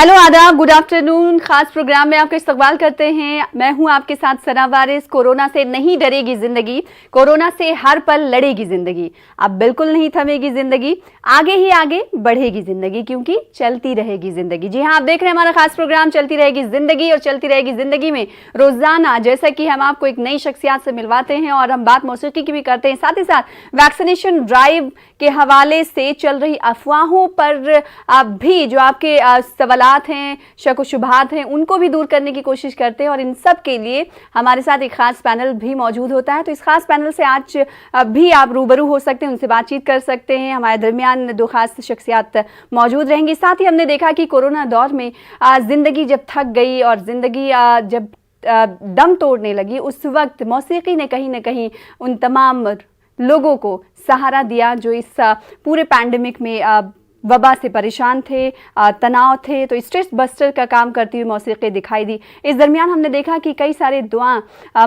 Hello आदाब, good afternoon. खास programme में आपका इस्तकबाल करते हैं। मैं हूं आपके साथ सना वारिस। कोरोना से नहीं डरेगी जिंदगी, कोरोना से हर पल लड़ेगी जिंदगी। अब बिल्कुल नहीं थमेगी जिंदगी, आगे ही आगे बढ़ेगी जिंदगी, क्योंकि चलती रहेगी जिंदगी। जी हाँ, आप देख रहे हैं हमारा खास प्रोग्राम चलती रहेगी जिंदगी। और चलती रहेगी जिंदगी में रोजाना जैसा कि हम आपको एक नई शख्सियत से मिलवाते हैं और हम बात मौसीकी की भी करते हैं, साथ ही साथ वैक्सीनेशन ड्राइव के हवाले से चल रही अफवाहों पर भी जो आपके सवालात हैं, शक व शुबहात हैं, उनको भी दूर करने की कोशिश करते हैं। और इन सब के लिए हमारे साथ एक खास पैनल भी मौजूद होता है। तो इस खास पैनल से आज भी आप रूबरू हो सकते हैं, उनसे बातचीत कर सकते हैं। हमारे दरमियान दो खास शख्सियत मौजूद रहेंगी। साथ ही हमने देखा कि कोरोना दौर में जिंदगी जब थक गई और जिंदगी जब दम तोड़ने लगी, उस वक्त मौसीकी ने कहीं ना कहीं उन तमाम लोगों को सहारा दिया जो इस पूरे पैंडेमिक में वबा से परेशान थे, तनाव थे। तो स्ट्रेस बस्टर का काम करती हुई मौसीकी दिखाई दी। इस दरमियान हमने देखा कि कई सारे दुआ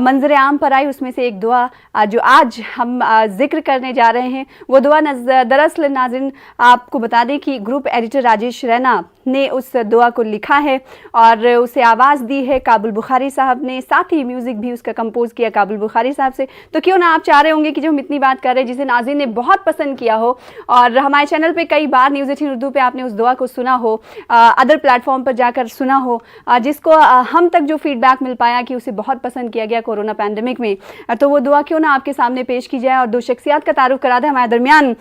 मंजर आम पर आई। उसमें से एक दुआ जो आज हम जिक्र करने जा रहे हैं, वो दुआ दरअसल नाज़रीन आपको बता दें कि ग्रुप एडिटर राजेश रैना ने उस दुआ को लिखा है और उसे आवाज़ दी है काबुल बुखारी साहब ने। साथ ही म्यूज़िक भी उसका कंपोज किया काबुल बुखारी साहब से। तो क्यों ना आप चाह रहे होंगे कि जो हम इतनी बात कर रहे हैं, जिसे नाज़रीन ने बहुत पसंद किया हो और हमारे चैनल पे कई बार न्यूज़ 18 उर्दू पे आपने उस दुआ को सुना हो, अदर प्लेटफॉर्म पर जाकर सुना हो, जिसको हम तक जो फीडबैक मिल पाया कि उसे बहुत पसंद किया गया कोरोना पैंडेमिक में, तो वो दुआ क्यों ना आपके सामने पेश की जाए। और दो शख्सियत का तारुफ करा दें। हमारे दरमियान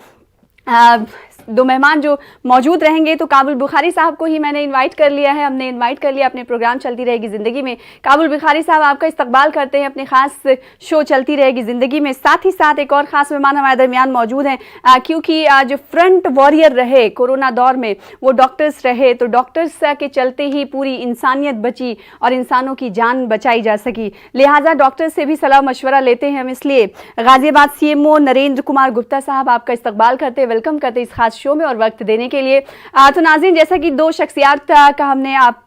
दो मेहमान जो मौजूद रहेंगे, तो काबुल बुखारी साहब को ही मैंने इनवाइट कर लिया है, हमने इनवाइट कर लिया अपने प्रोग्राम चलती रहेगी ज़िंदगी में। काबुल बुखारी साहब, आपका इस्तकबाल करते हैं अपने खास शो चलती रहेगी ज़िंदगी में। साथ ही साथ एक और ख़ास मेहमान हमारे दरमियान मौजूद हैं, क्योंकि जो फ्रंट वॉरियर रहे कोरोना दौर में वो डॉक्टर्स रहे। तो डॉक्टर्स के चलते ही पूरी इंसानियत बची और इंसानों की जान बचाई जा सकी। लिहाजा डॉक्टर्स से भी सलाह मशवरा लेते हैं हम। इसलिए गाज़ियाबाद CMO नरेंद्र कुमार गुप्ता साहब, आपका इस्तकबाल करते, वेलकम करते इस खास शो में और वक्त देने के लिए। तो नाज़रीन, जैसा कि दो शख्सियत का हमने आप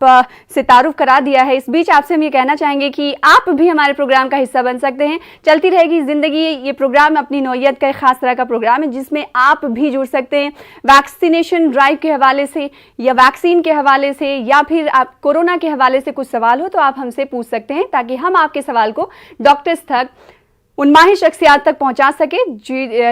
से तारुफ करा दिया है, इस बीच आपसे हम ये कहना चाहेंगे कि आप भी हमारे प्रोग्राम का हिस्सा बन सकते हैं। चलती रहेगी ज़िंदगी ये प्रोग्राम अपनी नौइयत का एक खास तरह का प्रोग्राम है, जिसमें आप भी जुड़ सकते हैं वैक्सीनेशन ड्राइव के हवाले से या वैक्सीन के हवाले से, या फिर आप कोरोना के हवाले से कुछ सवाल हो तो आप हमसे पूछ सकते हैं, ताकि हम आपके सवाल को डॉक्टर्स तक, उन माहिर शख्सियात तक पहुंचा सके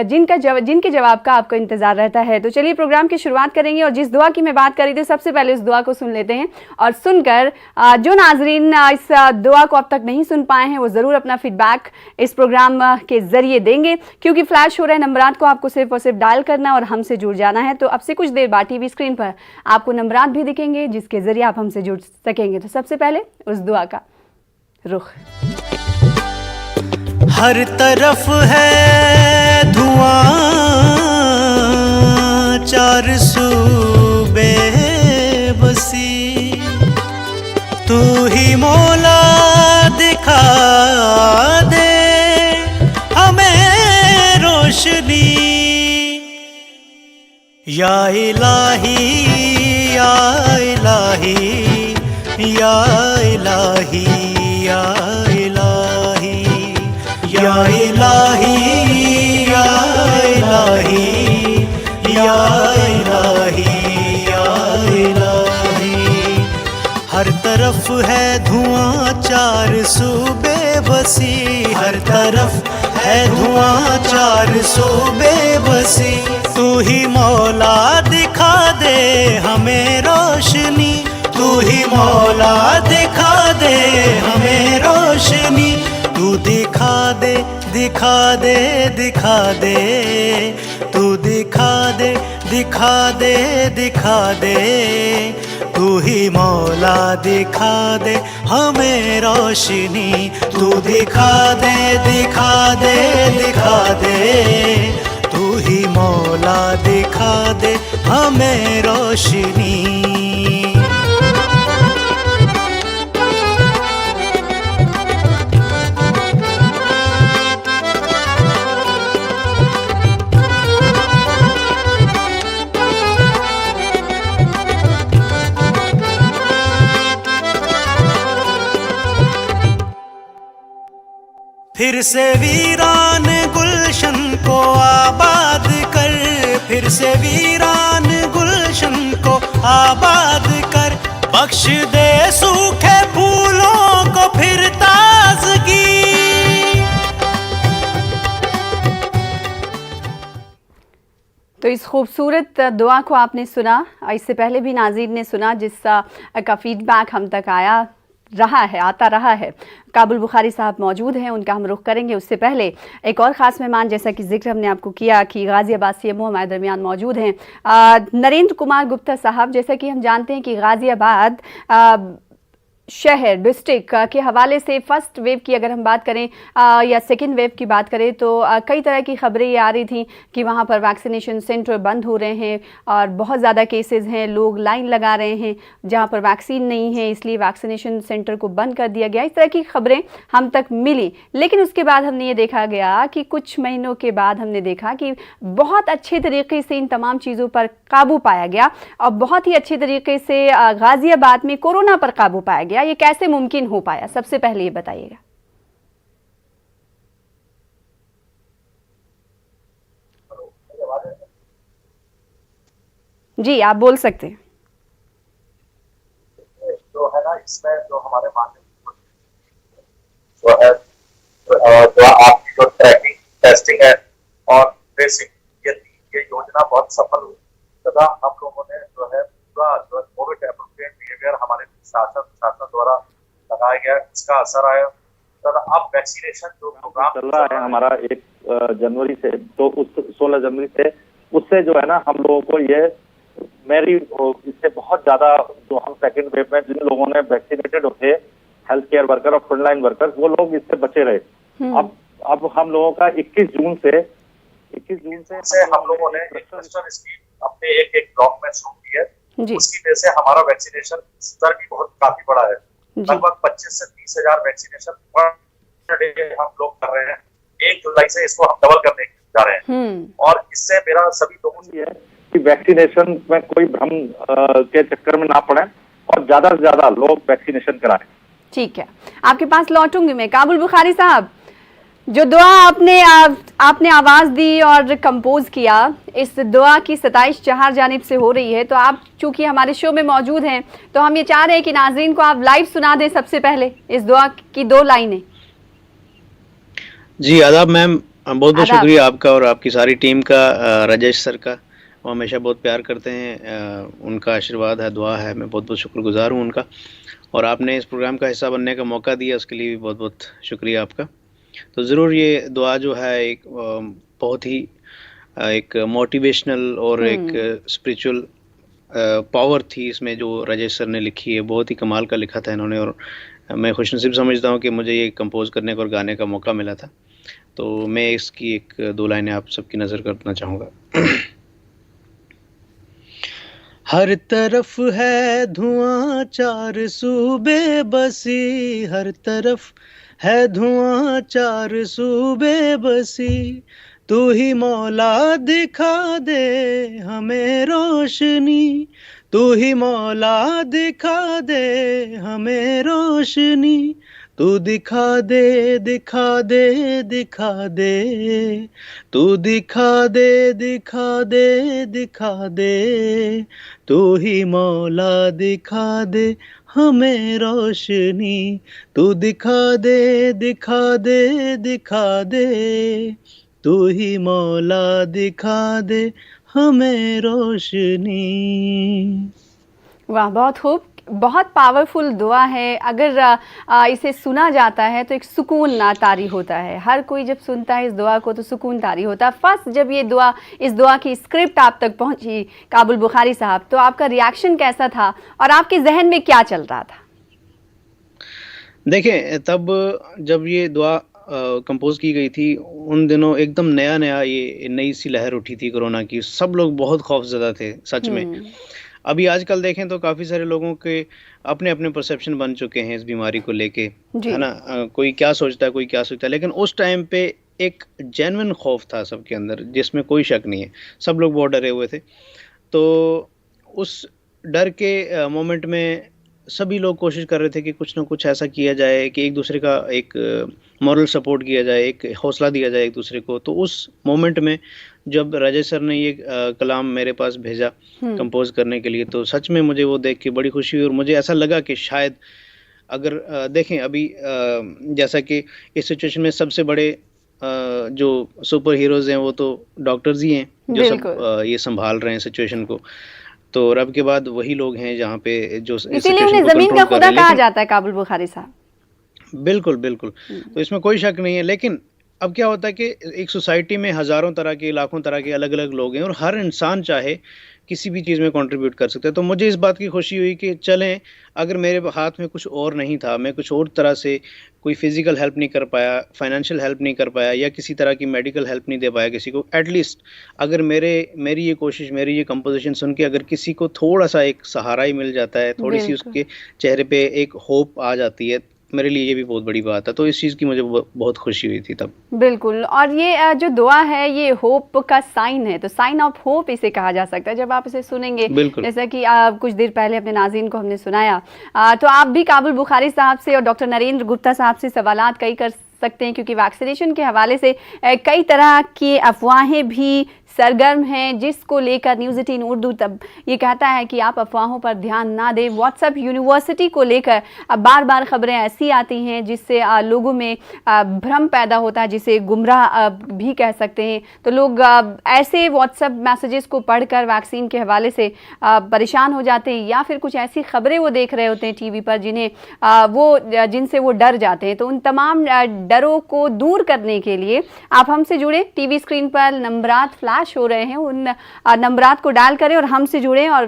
जिनके जवाब का आपको इंतजार रहता है। तो चलिए प्रोग्राम की शुरुआत करेंगे। और जिस दुआ की मैं बात कर रही थी, सबसे पहले उस दुआ को सुन लेते हैं और सुनकर जो नाजरीन इस दुआ को अब तक नहीं सुन पाए हैं, वो ज़रूर अपना फीडबैक इस प्रोग्राम के ज़रिए देंगे, क्योंकि फ्लैश हो रहे नंबरात को आपको सिर्फ और सिर्फ डायल करना और हमसे जुड़ जाना है। तो अब से कुछ देर बाद TV स्क्रीन पर आपको नंबरात भी दिखेंगे, जिसके ज़रिए आप हमसे जुड़ सकेंगे। तो सबसे पहले उस दुआ का रुख। हर तरफ है धुआं, चार सूबे बसी, तू ही मौला दिखा दे हमें रोशनी। या इलाही या इलाही या इलाही या इलाही या इलाही या इलाही या इलाही या इलाही। हर तरफ है धुआं, चार सूबे बसी, हर तरफ है धुआं, चार सूबे बसी, तू ही मौला दिखा दे हमें रोशनी, तू ही मौला दिखा दे हमें रोशनी। तू दिखा दे दिखा दे दिखा दे, तू दिखा दे दिखा दे दिखा दे, तू ही मौला दिखा दे हमें रोशनी, तू दिखा दे दिखा दे दिखा दे, तू ही मौला दिखा दे हमें रोशनी। फिर से वीरान गुलशन को आबाद कर, फिर से वीरान गुलशन को आबाद कर, बख्श दे सूखे फूलों को फिर ताजगी। तो इस खूबसूरत दुआ को आपने सुना, इससे पहले भी नाज़रीन ने सुना, जिसका फीडबैक हम तक आता रहा है। काबुल बुखारी साहब मौजूद हैं, उनका हम रुख करेंगे। उससे पहले एक और ख़ास मेहमान, जैसा कि जिक्र हमने आपको किया कि गाज़ियाबाद CMO हमारे दरमियान मौजूद हैं, नरेंद्र कुमार गुप्ता साहब। जैसा कि हम जानते हैं कि गाज़ियाबाद शहर डिस्ट्रिक्ट के हवाले से फर्स्ट वेव की अगर हम बात करें या सेकेंड वेव की बात करें तो कई तरह की खबरें ये आ रही थी कि वहाँ पर वैक्सीनेशन सेंटर बंद हो रहे हैं और बहुत ज़्यादा केसेस हैं, लोग लाइन लगा रहे हैं जहाँ पर वैक्सीन नहीं है, इसलिए वैक्सीनेशन सेंटर को बंद कर दिया गया। इस तरह की खबरें हम तक मिली, लेकिन उसके बाद हमने ये देखा गया कि कुछ महीनों के बाद हमने देखा कि बहुत अच्छे तरीके से इन तमाम चीज़ों पर काबू पाया गया और बहुत ही अच्छे तरीके से गाज़ियाबाद में कोरोना पर काबू पाया गया। ये कैसे मुमकिन हो पाया, सबसे पहले ये बताइएगा। जी आप बोल सकते हैं। जो है ना, इसमें जो हमारे माननीय जो है जो आपकी जो ट्रैकिंग टेस्टिंग है और ट्रेसिंग, ये योजना बहुत सफल हुई तथा हम लोगों ने जो है पूरा जो कोविड एप्रोप्रिएट बिहेवियर हमारे शासन द्वारा लगाया गया, इसका असर आया तथा अब वैक्सीनेशन जो प्रोग्राम चल रहा है हमारा 1 जनवरी से, तो उस 16 जनवरी से उससे जो है ना हम लोगों को ये इससे बहुत ज्यादा जो हम सेकंड वेव में जिन लोगों ने वैक्सीनेटेड होते हेल्थ केयर वर्कर और फ्रंटलाइन वर्कर्स, वो लोग इससे बचे रहे। अब हम लोगों का 21 जून से हम लोगों ने क्लस्टर स्कीम अपने एक ब्लॉक में शुरू की है। उसकी वजह से हमारा वैक्सीनेशन स्तर भी काफी बड़ा है। लगभग 25 से 30 हजार वैक्सीनेशन पर डे हम लोग कर रहे हैं। 1 जुलाई से इसको हम डबल करने जा रहे हैं और इससे मेरा सभी लोगों से है कि वैक्सीनेशन में कोई भ्रम के चक्कर में ना पड़े और ज्यादा से ज्यादा लोग वैक्सीनेशन कराएं। ठीक है, आपके पास लौटूंगी मैं। काबुल बुखारी साहब, जो दुआ आपने आवाज़ दी और कंपोज किया, इस दुआ की सताइश चार जानिब से हो रही है, तो आप चूंकि हमारे शो में मौजूद हैं तो हम ये चाह रहे हैं कि नाज़रीन को आप लाइव सुना दें सबसे पहले इस दुआ की 2 लाइनें। जी आदाब मैम, बहुत बहुत शुक्रिया आपका और आपकी सारी टीम का, राजेश सर का, वो हमेशा बहुत प्यार करते हैं, उनका आशीर्वाद है, दुआ है, मैं बहुत बहुत शुक्रगुजार हूँ उनका। और आपने इस प्रोग्राम का हिस्सा बनने का मौका दिया, उसके लिए भी बहुत बहुत शुक्रिया आपका। तो ज़रूर ये दुआ जो है एक बहुत ही एक मोटिवेशनल और एक स्पिरिचुअल पावर थी इसमें, जो राजेश सर ने लिखी है, बहुत ही कमाल का लिखा था इन्होंने और मैं खुशनसीब समझता हूँ कि मुझे ये कंपोज करने का और गाने का मौका मिला था। तो मैं इसकी 1-2 लाइनें आप सबकी नज़र करना चाहूँगा। हर तरफ है धुआं, 4 सूबे बसी, हर तरफ है धुआं, 4 सूबे बसी, तू ही मौला दिखा दे हमें रोशनी, तू ही मौला दिखा दे हमें रोशनी, तू दिखा दे दिखा दे दिखा दे, तू दिखा दे दिखा दे दिखा दे, तू ही मौला दिखा दे हमें रोशनी, तू दिखा दे दिखा दे दिखा दे, तू ही मौला दिखा दे हमें रोशनी। वाह, बहुत खूब, बहुत पावरफुल दुआ है। अगर इसे सुना जाता है तो एक सुकून तारी होता है। हर कोई जब सुनता है इस दुआ को तो सुकून तारी होता है। फर्स्ट जब ये दुआ, इस दुआ की स्क्रिप्ट आप तक पहुंची काबुल बुखारी साहब, तो आपका रिएक्शन कैसा था और आपके जहन में क्या चल रहा था? देखें, तब जब ये दुआ कंपोज की गई थी, उन दिनों एकदम नया ये नई सी लहर उठी थी कोरोना की, सब लोग बहुत खौफजदा थे सच में। अभी आजकल देखें तो काफ़ी सारे लोगों के अपने अपने परसेप्शन बन चुके हैं इस बीमारी को लेके, है ना, कोई क्या सोचता है, कोई क्या सोचता है, लेकिन उस टाइम पे एक जेन्युइन खौफ था सबके अंदर, जिसमें कोई शक नहीं है, सब लोग बहुत डरे हुए थे। तो उस डर के मोमेंट में सभी लोग कोशिश कर रहे थे कि कुछ ना कुछ ऐसा किया जाए कि एक दूसरे का एक मॉरल सपोर्ट किया जाए, एक हौसला दिया जाए एक दूसरे को। तो उस मोमेंट में जब राजेश सर ने ये कलाम मेरे पास भेजा कंपोज करने के लिए, तो सच में मुझे वो देख के बड़ी खुशी हुई और मुझे ऐसा लगा कि शायद अगर देखें अभी जैसा कि इस सिचुएशन में सबसे बड़े जो सुपर हीरोज हैं वो तो डॉक्टर्स ही हैं जो सब बिल्कुल। ये संभाल रहे हैं सिचुएशन को। तो रब के बाद वही लोग हैं जहाँ पे जो इस इसीलिए सिचुएशन उन्हें को जमीन कंट्रोल का कर खुदा रहे हैं। कहा लेकिन जाता है काबुल बुखारी साहब। बिल्कुल बिल्कुल, तो इसमें कोई शक नहीं है। लेकिन अब क्या होता है कि एक सोसाइटी में हजारों तरह के, लाखों तरह के अलग अलग लोग हैं और हर इंसान चाहे किसी भी चीज़ में कंट्रीब्यूट कर सकता है। तो मुझे इस बात की खुशी हुई कि चलें, अगर मेरे हाथ में कुछ और नहीं था, मैं कुछ और तरह से कोई फिजिकल हेल्प नहीं कर पाया, फाइनेंशियल हेल्प नहीं कर पाया या किसी तरह की मेडिकल हेल्प नहीं दे पाया किसी को, एटलीस्ट अगर मेरी ये कोशिश, मेरी ये कंपोजिशन सुन के अगर किसी को थोड़ा सा एक सहारा ही मिल जाता है, थोड़ी सी बिल्कुल। उसके चेहरे पे एक होप आ जाती है, मेरे लिए ये भी बहुत बड़ी बात है। तो इस चीज़ की मुझे बहुत खुशी हुई थी तब। बिल्कुल, और ये जो दुआ है ये होप का साइन है, तो साइन ऑफ होप इसे कहा जा सकता है। जब आप इसे सुनेंगे, बिल्कुल। जैसा कि कुछ देर पहले अपने नाज़रीन को हमने सुनाया, तो आप भी काबुल बुखारी साहब से और डॉक्टर नरेंद्र गुप्ता साहब से सवालात कई कर सकते हैं, क्योंकि वैक्सीनेशन के हवाले से कई तरह की अफवाहें भी सरगर्म हैं, जिसको लेकर न्यूज़ 18 उर्दू तब ये कहता है कि आप अफवाहों पर ध्यान ना दें। व्हाट्सएप यूनिवर्सिटी को लेकर अब बार बार खबरें ऐसी आती हैं जिससे लोगों में भ्रम पैदा होता है, जिसे गुमराह भी कह सकते हैं। तो लोग ऐसे व्हाट्सएप मैसेजेस को पढ़कर वैक्सीन के हवाले से परेशान हो जाते हैं, या फिर कुछ ऐसी खबरें वो देख रहे होते हैं टीवी पर जिनसे वो डर जाते हैं। तो उन तमाम डरों को दूर करने के लिए आप हमसे जुड़े, टीवी स्क्रीन पर नंबरात फ्लैश हो रहे हैं, उन नंबरात को डायल करें और हमसे जुड़ें, और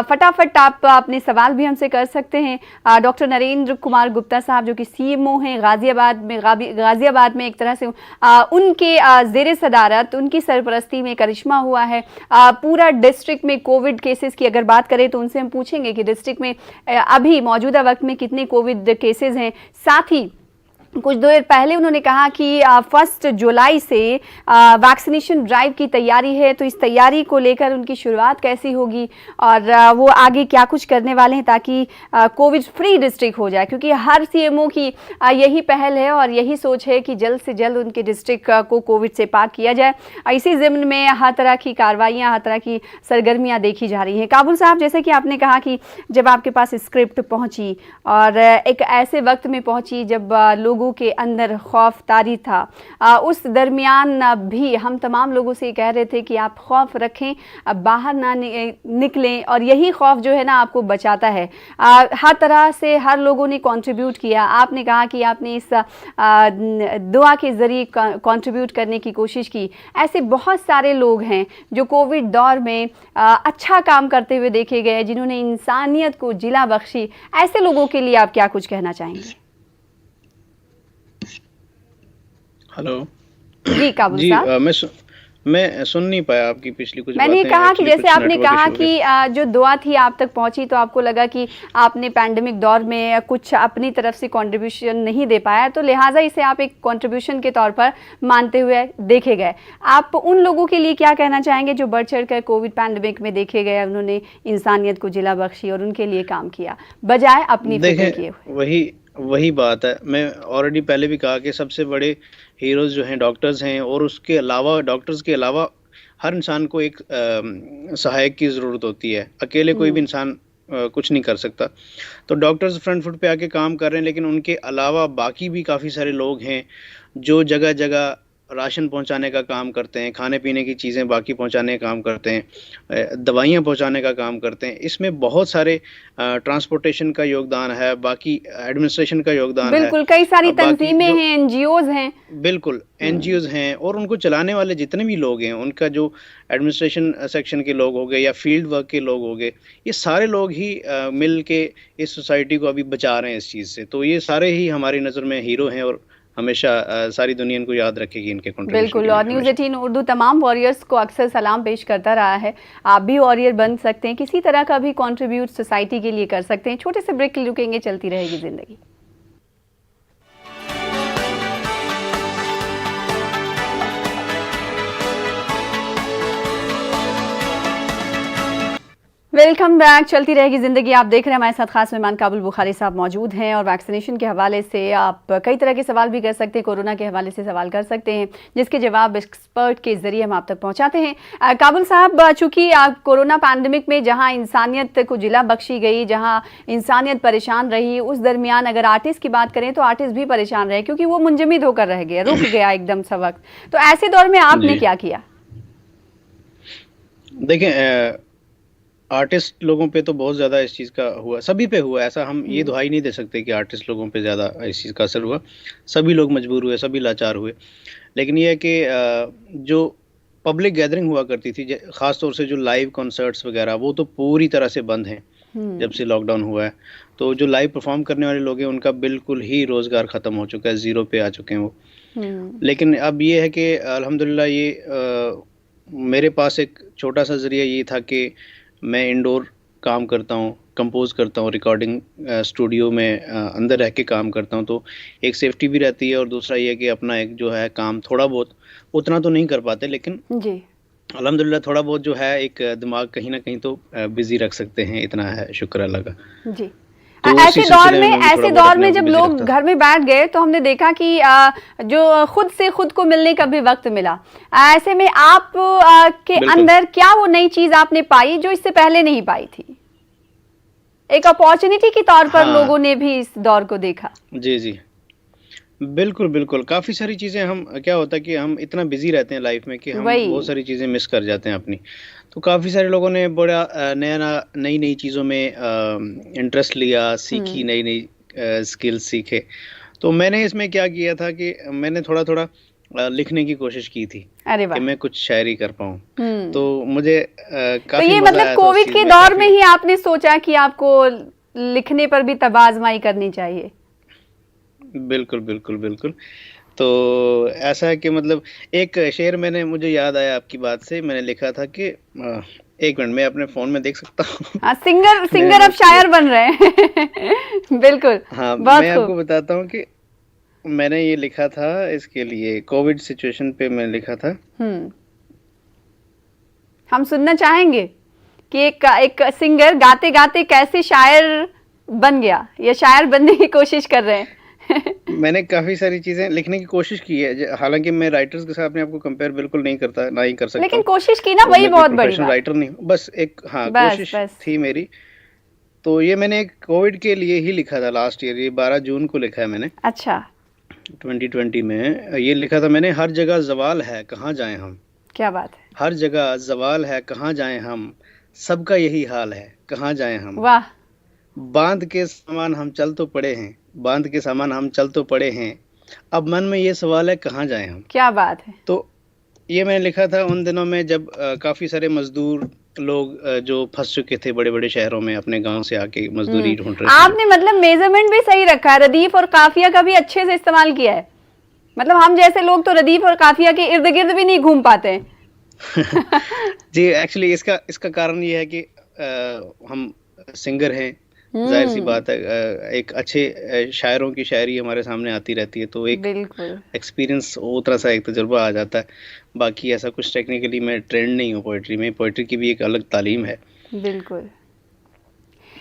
फटाफट आप अपने सवाल भी हमसे कर सकते हैं। डॉक्टर नरेंद्र कुमार गुप्ता साहब जो कि सीएमओ हैं गाजियाबाद में एक तरह से उनके ज़ेरे सदारत, उनकी सरपरस्ती में करिश्मा हुआ है। पूरा डिस्ट्रिक्ट में कोविड केसेस की अगर बात करें तो उनसे हम पूछेंगे कि डिस्ट्रिक्ट में अभी मौजूदा वक्त में कितने कोविड केसेस हैं। साथ ही कुछ देर पहले उन्होंने कहा कि 1 जुलाई से वैक्सीनेशन ड्राइव की तैयारी है, तो इस तैयारी को लेकर उनकी शुरुआत कैसी होगी और वो आगे क्या कुछ करने वाले हैं ताकि कोविड फ्री डिस्ट्रिक्ट हो जाए, क्योंकि हर सीएमओ की यही पहल है और यही सोच है कि जल्द से जल्द उनके डिस्ट्रिक्ट को कोविड से पाक किया जाए। इसी ज़िम्न में हर तरह की कार्रवाइयाँ, हर तरह की सरगर्मियाँ देखी जा रही हैं। काबुल साहब, जैसे कि आपने कहा कि जब आपके पास स्क्रिप्ट पहुँची और एक ऐसे वक्त में पहुँची जब लोगों के अंदर खौफ तारी था, उस दरमियान भी हम तमाम लोगों से कह रहे थे कि आप खौफ रखें, बाहर ना निकलें, और यही खौफ जो है ना आपको बचाता है। हर तरह से हर लोगों ने कंट्रीब्यूट किया। आपने कहा कि आपने इस दुआ के ज़रिए कंट्रीब्यूट करने की कोशिश की। ऐसे बहुत सारे लोग हैं जो कोविड दौर में अच्छा काम करते हुए देखे गए, जिन्होंने इंसानियत को जिला बख्शी। ऐसे लोगों के लिए आप क्या कुछ कहना चाहेंगे? हेलो जी काबुल जी, साहब, मैं सुन नहीं पाया आपकी पिछली कुछ मैंने बातें, कहा कि एक्चुअली जैसे कुछ आपने नेटवर्क कहा इशू हो कि गया। जो दुआ थी आप तक पहुंची, तो आपको लगा कि आपने पैंडेमिक दौर में कुछ अपनी तरफ से कंट्रीब्यूशन नहीं दे पाया, तो लिहाजा इसे आप एक कंट्रीब्यूशन के तौर पर मानते हुए देखे गए। आप उन लोगों के लिए क्या कहना चाहेंगे जो बढ़ चढ़ कर कोविड पैंडेमिक में देखे गए, उन्होंने इंसानियत को जिला बख्शी और उनके लिए काम किया बजाय अपनी फिक्र किए हुए? वही बात है। मैं ऑलरेडी पहले भी कहा कि सबसे बड़े हीरोज जो हैं डॉक्टर्स हैं, और उसके अलावा डॉक्टर्स के अलावा हर इंसान को एक सहायक की ज़रूरत होती है। अकेले कोई भी इंसान कुछ नहीं कर सकता। तो डॉक्टर्स फ्रंट फुट पे आके काम कर रहे हैं, लेकिन उनके अलावा बाकी भी काफ़ी सारे लोग हैं जो जगह जगह राशन पहुंचाने का काम करते हैं, खाने पीने की चीज़ें बाकी पहुंचाने का काम करते हैं, दवाइयाँ पहुंचाने का काम करते हैं। इसमें बहुत सारे ट्रांसपोर्टेशन का योगदान है, बाकी एडमिनिस्ट्रेशन का योगदान है। बिल्कुल, कई सारी बाकी तंजीमें जो हैं, एनजीओज हैं। बिल्कुल एनजीओज हैं, और उनको चलाने वाले जितने भी लोग हैं, उनका जो एडमिनिस्ट्रेशन सेक्शन के लोग हो गए या फील्ड वर्क के लोग हो गए, ये सारे लोग ही मिल के इस सोसाइटी को अभी बचा रहे हैं इस चीज़ से। तो ये सारे ही हमारी नज़र में हीरो हैं और हमेशा सारी दुनिया इनको याद रखेगी इनके कंट्रीब्यूशन। बिल्कुल, और न्यूज़ 18 उर्दू तमाम वॉरियर्स को अक्सर सलाम पेश करता रहा है। आप भी वॉरियर बन सकते हैं, किसी तरह का भी कंट्रीब्यूट सोसाइटी के लिए कर सकते हैं। छोटे से ब्रेक के लिए रुकेंगे, चलती रहेगी जिंदगी। Welcome back. चलती रहेगी जिंदगी। आप देख रहे हैं हमारे साथ खास मेहमान काबुल बुखारी साहब मौजूद हैं और वैक्सीनेशन के हवाले से आप कई तरह के सवाल भी कर सकते हैं, कोरोना के हवाले से सवाल कर सकते हैं, जिसके जवाब एक्सपर्ट के जरिए हम आप तक पहुंचाते हैं। काबुल साहब, चूंकि कोरोना पैंडमिक में जहां इंसानियत को जिला बख्शी गई, जहां इंसानियत परेशान रही, उस दरमियान अगर आर्टिस्ट की बात करें तो आर्टिस्ट भी परेशान रहे क्योंकि वो मुंजमद होकर रह गया, रुक गया एकदम सा वक्त। तो ऐसे दौर में आपने क्या किया? देखें, आर्टिस्ट लोगों पे तो बहुत ज़्यादा इस चीज़ का हुआ, सभी पे हुआ। ऐसा हम ये दुहाई नहीं दे सकते कि आर्टिस्ट लोगों पे ज़्यादा इस चीज़ का असर हुआ। सभी लोग मजबूर हुए, सभी लाचार हुए। लेकिन ये है कि जो पब्लिक गैदरिंग हुआ करती थी, ख़ास तौर से जो लाइव कॉन्सर्ट्स वगैरह, वो तो पूरी तरह से बंद हैं जब से लॉकडाउन हुआ है। तो जो लाइव परफॉर्म करने वाले लोग हैं उनका बिल्कुल ही रोज़गार ख़त्म हो चुका है, ज़ीरो पे आ चुके हैं वो। लेकिन अब ये है कि अल्हम्दुलिल्लाह ये मेरे पास एक छोटा सा ज़रिया ये था कि मैं इंडोर काम करता हूँ, कंपोज करता हूँ, रिकॉर्डिंग स्टूडियो में अंदर रह के काम करता हूँ, तो एक सेफ्टी भी रहती है और दूसरा ये है कि अपना एक जो है काम थोड़ा बहुत, उतना तो नहीं कर पाते लेकिन जी अल्हम्दुलिल्लाह थोड़ा बहुत जो है एक दिमाग कहीं ना कहीं तो बिजी रख सकते हैं, इतना है, शुक्र अल्लाह का। जी। तो ऐसे दौर में जब बिजी लोग रखता। घर में बैठ गए तो हमने देखा कि जो खुद से खुद को मिलने का भी वक्त मिला। ऐसे में आप के बिल्कुल। अंदर क्या वो नई चीज आपने पाई जो इससे पहले नहीं पाई थी? एक अपॉर्चुनिटी के तौर पर हाँ। लोगों ने भी इस दौर को देखा। जी जी, बिल्कुल बिल्कुल। काफ़ी सारी चीज़ें हम, क्या होता है कि हम इतना बिजी रहते हैं लाइफ में कि हम वही। बहुत सारी चीज़ें मिस कर जाते हैं अपनी। तो काफ़ी सारे लोगों ने बड़ा नई नई चीज़ों में इंटरेस्ट लिया, सीखी, नई नई स्किल्स सीखे। तो मैंने इसमें क्या किया था कि मैंने थोड़ा थोड़ा लिखने की कोशिश की थी अरे कि वाह। मैं कुछ शायरी कर पाऊँ। तो मुझे तो काफ़ी ये मज़ा मतलब आया था उस कोविड चीज़ के में, दौर काफ़ी। में ही आपने सोचा कि आपको लिखने पर भी तबाज़माई करनी चाहिए? बिल्कुल बिल्कुल बिल्कुल। तो ऐसा है कि मतलब एक शेर मुझे याद आया आपकी बात से, मैंने लिखा था कि एक मिनट मैं अपने फ़ोन में देख सकता हूँ। हाँ, सिंगर मैंने अब नोट किया। शायर बन रहे हैं। बिल्कुल। हाँ, बहुत मैं खूब। आपको बताता हूँ कि मैंने ये लिखा था, इसके लिए कोविड सिचुएशन पे मैं लिखा था। हम सुनना चाहेंगे कि एक सिंगर गाते गाते कैसे शायर बन गया या शायर बनने की कोशिश कर रहे हैं। मैंने काफ़ी सारी चीज़ें लिखने की कोशिश की है, हालांकि मैं राइटर्स के साथ अपने आप को कंपेयर बिल्कुल नहीं करता, ना ही कर सकता लेकिन हूँ। कोशिश की ना, और वही मैं कोई बहुत बड़ी प्रोफेशनल बात। राइटर नहीं हूँ, बस एक, हाँ, बस कोशिश बस। थी मेरी। तो ये मैंने एक कोविड के लिए ही लिखा था लास्ट ईयर, ये 12 जून को लिखा है मैंने, अच्छा, 2020 में। ये लिखा था मैंने, हर जगह जवाल है कहाँ जाएं हम, क्या बात है। हर जगह जवाल है कहाँ जाएं हम, सबका यही हाल है कहाँ जाएं हम, वाह। बांध के सामान हम चल तो पड़े हैं, बांध के सामान हम चल तो पड़े हैं, अब मन में ये सवाल है कहाँ जाएं हम। क्या बात है। तो ये मैंने लिखा था उन दिनों में जब काफ़ी सारे मजदूर लोग जो फंस चुके थे बड़े बड़े शहरों में, अपने गांव से आके मजदूरी ढूंढ रहे थे। आपने मतलब मेजरमेंट भी सही रखा है, रदीफ और काफिया का भी अच्छे से इस्तेमाल किया है। मतलब हम जैसे लोग तो रदीफ और काफिया के इर्द गिर्द भी नहीं घूम पाते हैं। जी, एक्चुअली इसका कारण ये है कि हम सिंगर हैं, जाहिर सी बात है, एक अच्छे शायरों की शायरी हमारे सामने आती रहती है, तो एक बिल्कुल। एक्सपीरियंस, उतना सा एक तजुर्बा आ जाता है। बाकी ऐसा कुछ टेक्निकली मैं ट्रेंड नहीं हूँ पोइट्री में, पोइट्री की भी एक अलग तालीम है। बिल्कुल।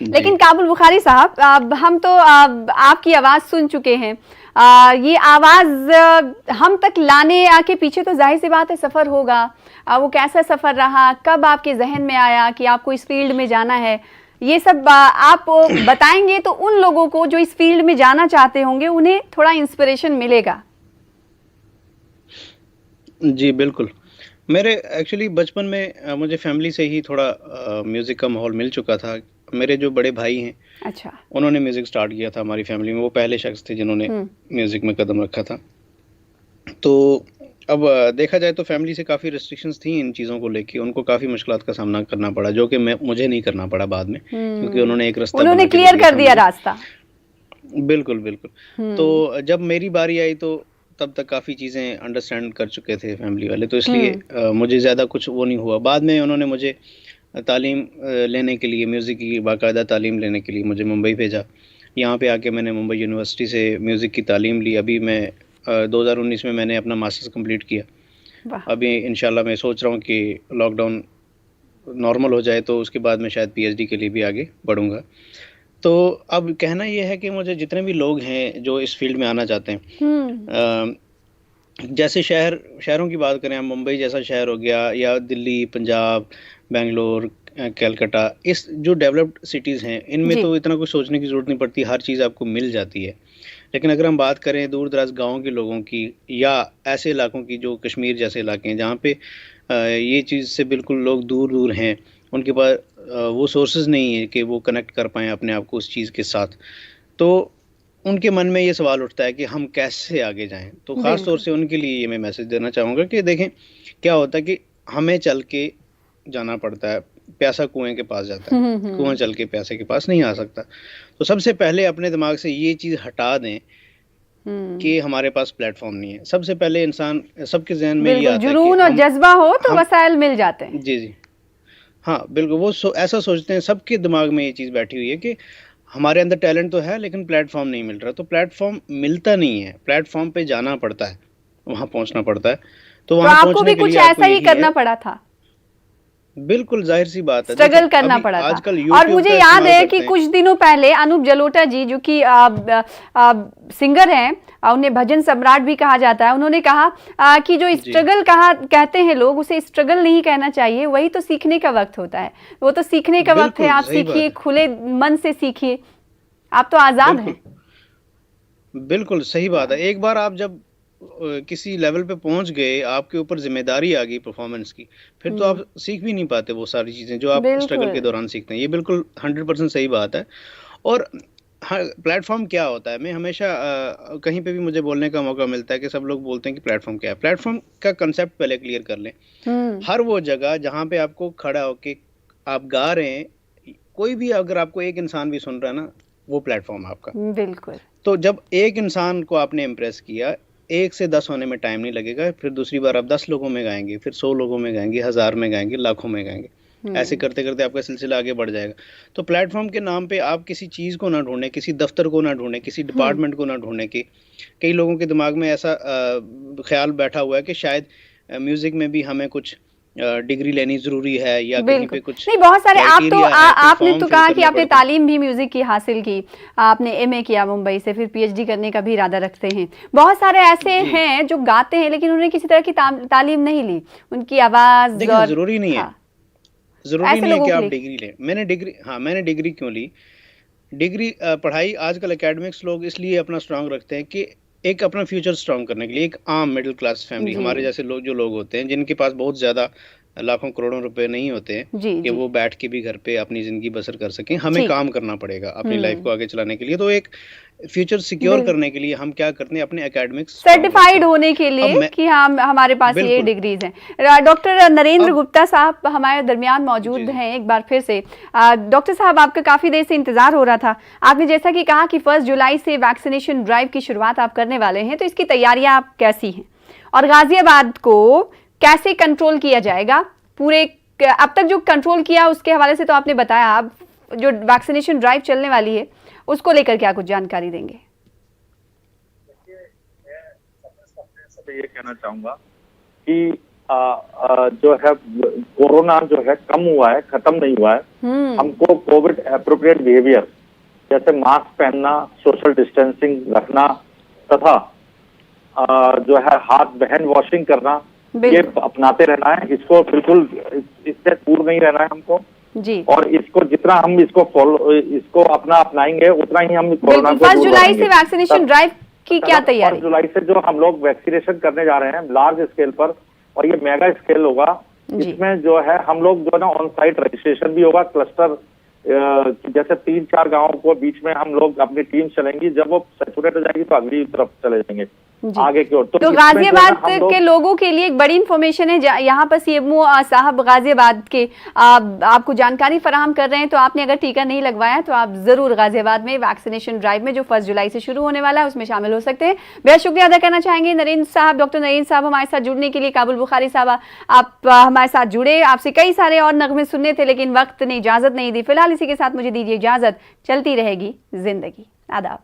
जी। लेकिन काबुल बुखारी साहब, अब हम तो आपकी आवाज़ सुन चुके हैं। ये आवाज़ हम तक लाने के पीछे तो जाहिर सी बात है सफ़र होगा। वो कैसा सफ़र रहा, कब आपके जहन में आया कि आपको इस फील्ड में जाना है, ये सब आप बताएंगे तो उन लोगों को जो इस फील्ड में जाना चाहते होंगे उन्हें थोड़ा इंस्पिरेशन मिलेगा। जी बिल्कुल। मेरे एक्चुअली बचपन में मुझे फैमिली से ही थोड़ा म्यूज़िक का माहौल मिल चुका था। मेरे जो बड़े भाई हैं, अच्छा। उन्होंने म्यूज़िक स्टार्ट किया था हमारी फैमिली में, वो पहले शख्स थे जिन्होंने म्यूज़िक में कदम रखा था। तो अब देखा जाए तो फैमिली से काफ़ी रिस्ट्रिक्शंस थी इन चीज़ों को लेके, उनको काफ़ी मुश्किलात का सामना करना पड़ा, जो कि मुझे नहीं करना पड़ा बाद में, क्योंकि उन्होंने एक रास्ता उन्होंने बना के क्लियर दिया कर दिया मुझे। रास्ता। बिल्कुल बिल्कुल। तो जब मेरी बारी आई तो तब तक काफ़ी चीज़ें अंडरस्टैंड कर चुके थे फैमिली वाले, तो इसलिए मुझे ज़्यादा कुछ वो नहीं हुआ। बाद में उन्होंने मुझे तालीम लेने के लिए, म्यूज़िक की बाकायदा तालीम लेने के लिए मुझे मुंबई भेजा। यहाँ पे आके मैंने मुंबई यूनिवर्सिटी से म्यूज़िक की तालीम ली। अभी मैं 2019 में मैंने अपना मास्टर्स कंप्लीट किया। वाह। अभी इंशाल्लाह मैं सोच रहा हूँ कि लॉकडाउन नॉर्मल हो जाए तो उसके बाद मैं शायद पीएचडी के लिए भी आगे बढ़ूंगा। तो अब कहना ये है कि मुझे जितने भी लोग हैं जो इस फील्ड में आना चाहते हैं, जैसे शहरों की बात करें, हम मुंबई जैसा शहर हो गया, या दिल्ली, पंजाब, बेंगलोर, कलकत्ता, इस जो डेवलप्ड सिटीज़ हैं इनमें जी। तो इतना कुछ सोचने की ज़रूरत नहीं पड़ती, हर चीज़ आपको मिल जाती है। लेकिन अगर हम बात करें दूर दराज गाँव के लोगों की, या ऐसे इलाकों की जो कश्मीर जैसे इलाके हैं जहाँ पे ये चीज़ से बिल्कुल लोग दूर दूर हैं, उनके पास वो सोर्सेज नहीं है कि वो कनेक्ट कर पाएँ अपने आप को उस चीज़ के साथ, तो उनके मन में ये सवाल उठता है कि हम कैसे आगे जाएं। तो ख़ास तौर से उनके लिए ये मैं मैसेज देना चाहूँगा कि देखें, क्या होता है कि हमें चल के जाना पड़ता है, प्यासा कुएं के पास जाता है, कुआं चल के प्यासे के पास नहीं आ सकता। तो सबसे पहले अपने दिमाग से ये चीज़ हटा दें कि हमारे पास प्लेटफॉर्म नहीं है। सबसे पहले इंसान, सबके जहन में ये बिल्कुल, आता है कि जुनून और जज्बा हो तो हम वसाइल मिल जाते हैं। जी, जी। हाँ, बिल्कुल, वो ऐसा सोचते हैं, सबके दिमाग में ये चीज़ बैठी हुई है कि हमारे अंदर टैलेंट तो है लेकिन प्लेटफॉर्म नहीं मिल रहा। तो प्लेटफॉर्म मिलता नहीं है, प्लेटफॉर्म पे जाना पड़ता है, वहाँ पहुँचना पड़ता है। तो तो वहाँ आपको पहुँचने भी के कुछ लिए ऐसा आपको ही यही करना है, पड़ा था, बिल्कुल ज़ाहिर सी बात है। स्ट्रगल देखिए, करना अभी पड़ा आजकल था। और यूट्यूब मुझे का याद इस्तेमाल है करते कि हैं। कुछ दिनों पहले अनूप जलोटा जी, जो कि सिंगर हैं, उन्हें भजन सम्राट भी कहा जाता है, उन्होंने कहा कि जो जी, स्ट्रगल कहते हैं लोग, उसे स्ट्रगल नहीं कहना चाहिए, वही तो सीखने का वक्त होता है। वो तो सीखने का वक्त है, बिल्कुल आप सही बात सीखिए, है। खुले मन से सीखिए, आप तो आजाद बिल्कुल, हैं। बिल्कुल सही बात है। एक बार आप जब किसी लेवल पे पहुँच गए, आपके ऊपर ज़िम्मेदारी आ गई परफ़ॉर्मेंस की, फिर तो आप सीख भी नहीं पाते वो सारी चीज़ें जो आप स्ट्रगल के बिल्कुल। दौरान सीखते हैं। ये बिल्कुल 100% सही बात है। और हाँ, प्लेटफ़ॉर्म क्या होता है? मैं हमेशा कहीं पे भी मुझे बोलने का मौका मिलता है कि सब लोग बोलते हैं कि प्लेटफ़ॉर्म क्या है? प्लेटफ़ॉर्म का कांसेप्ट पहले क्लियर कर लें। हर वो जगह जहाँ पे आपको खड़ा होके आप गा रहे हैं, कोई भी अगर आपको एक इंसान भी सुन रहा है ना, वो प्लेटफ़ॉर्म है आपका। बिल्कुल। तो जब एक इंसान को आपने इम्प्रेस किया, 1 से 10 होने में टाइम नहीं लगेगा, फिर दूसरी बार आप 10 लोगों में गाएँगे, फिर 100 लोगों में गाएँगे, 1000 में गाएँगे, लाखों में गाएँगे। ऐसे करते-करते आपका सिलसिला आगे बढ़ जाएगा। तो प्लेटफ़ॉर्म के नाम पे आप किसी चीज़ को ना ढूँढें, किसी दफ़्तर को ना ढूँढें, किसी डिपार्टमेंट को ना ढूँढें कि कई लोगों के दिमाग में ऐसा ख़्याल बैठा हुआ है कि शायद म्यूज़िक में भी हमें कुछ डिग्री लेनी ज़रूरी है, या कहीं बिल्कुल। पे कुछ नहीं, बहुत सारे, आप तो क्राइटेरिया है, कोई आपने फॉर्म तो फिल कहा कि करने आपने पड़ते हैं। तालीम भी म्यूजिक की हासिल की, आपने एमए किया मुंबई से, फिर पीएचडी करने का भी इरादा रखते हैं। बहुत सारे ऐसे जी। हैं जो गाते हैं लेकिन उन्होंने किसी तरह की तालीम नहीं ली, उनकी आवाज देखिए, और ज़रूरी नहीं है। हाँ, ज़रूरी ऐसे नहीं है लोगों कि के आप लिए। डिग्री लें। मैंने डिग्री क्यों ली? डिग्री पढ़ाई आजकल एकेडमिक्स लोग इसलिए अपना स्ट्रॉन्ग रखते हैं कि एक अपना फ्यूचर स्ट्रॉन्ग करने के लिए, एक आम मिडिल क्लास फैमिली, जी हमारे जैसे लोग, जो लोग होते हैं जिनके पास बहुत ज़्यादा लाखों करोड़ों रुपए नहीं होते हैं जी कि जी वो बैठ के भी घर पे अपनी ज़िंदगी बसर कर सकें, हमें ठीक। काम करना पड़ेगा अपनी लाइफ को आगे चलाने के लिए। तो एक फ्यूचर सिक्योर बिल करने के लिए हम क्या करते हैं, अपने एकेडमिक्स स्ट्रॉन्ग रखते सर्टिफाइड हैं। होने के अब लिए मैं कि हम, हमारे पास ये बिल्कुल, डिग्रीज हैं। डॉक्टर नरेंद्र अब गुप्ता साहब हमारे दरमियान जी, मौजूद जी। हैं एक बार फिर से। डॉक्टर साहब, आपका काफी देर से इंतजार हो रहा था। आपने जैसा कि कहा कि 1 जुलाई से वैक्सीनेशन ड्राइव की शुरुआत आप करने वाले हैं, तो इसकी तैयारियां आप कैसी हैं, और गाजियाबाद को कैसे कंट्रोल किया जाएगा? पूरे अब तक जो कंट्रोल किया उसके हवाले से तो आपने बताया, अब जो वैक्सीनेशन ड्राइव चलने वाली है उसको लेकर क्या कुछ जानकारी देंगे? ये कहना चाहूंगा कि जो है कोरोना जो है कम हुआ है, खत्म नहीं हुआ है। हमको कोविड एप्रोप्रिएट बिहेवियर जैसे मास्क पहनना, सोशल डिस्टेंसिंग रखना, तथा जो है हाथ हैंड वॉशिंग करना, ये अपनाते रहना है। इसको बिल्कुल इससे दूर नहीं रहना है हमको जी। और इसको जितना हम इसको अपनाएंगे उतना ही हम कोरोना को 1 जुलाई से वैक्सीनेशन ड्राइव की क्या तैयारी? 1 जुलाई से जो हम लोग वैक्सीनेशन करने जा रहे हैं लार्ज स्केल पर, और ये मेगा स्केल होगा। इसमें जो है हम लोग जो है ना ऑन साइट रजिस्ट्रेशन भी होगा, क्लस्टर जैसे 3-4 गांवों को बीच में हम लोग अपनी टीम चलेंगी। जब वो सैचुरेट हो जाएगी तो अगली तरफ चले जाएंगे आगे की ओर। तो गाजियाबाद के लोगों के लिए एक बड़ी इंफॉर्मेशन है, यहाँ पर सीएमओ साहब गाजियाबाद के आपको जानकारी फराहम कर रहे हैं, तो आपने अगर टीका नहीं लगवाया तो आप जरूर गाजियाबाद में वैक्सीनेशन ड्राइव में जो 1 जुलाई से शुरू होने वाला है उसमें शामिल हो सकते हैं। बेहद शुक्रिया अदा करना चाहेंगे नरेंद्र साहब, डॉक्टर नरेंद्र साहब हमारे साथ जुड़ने के लिए। काबुल बुखारी साहब, आप हमारे साथ जुड़े, आपसे कई सारे और नगमे सुनने थे लेकिन वक्त ने इजाजत नहीं दी। फिलहाल इसी के साथ मुझे दीजिए इजाजत, चलती रहेगी जिंदगी। आदाब।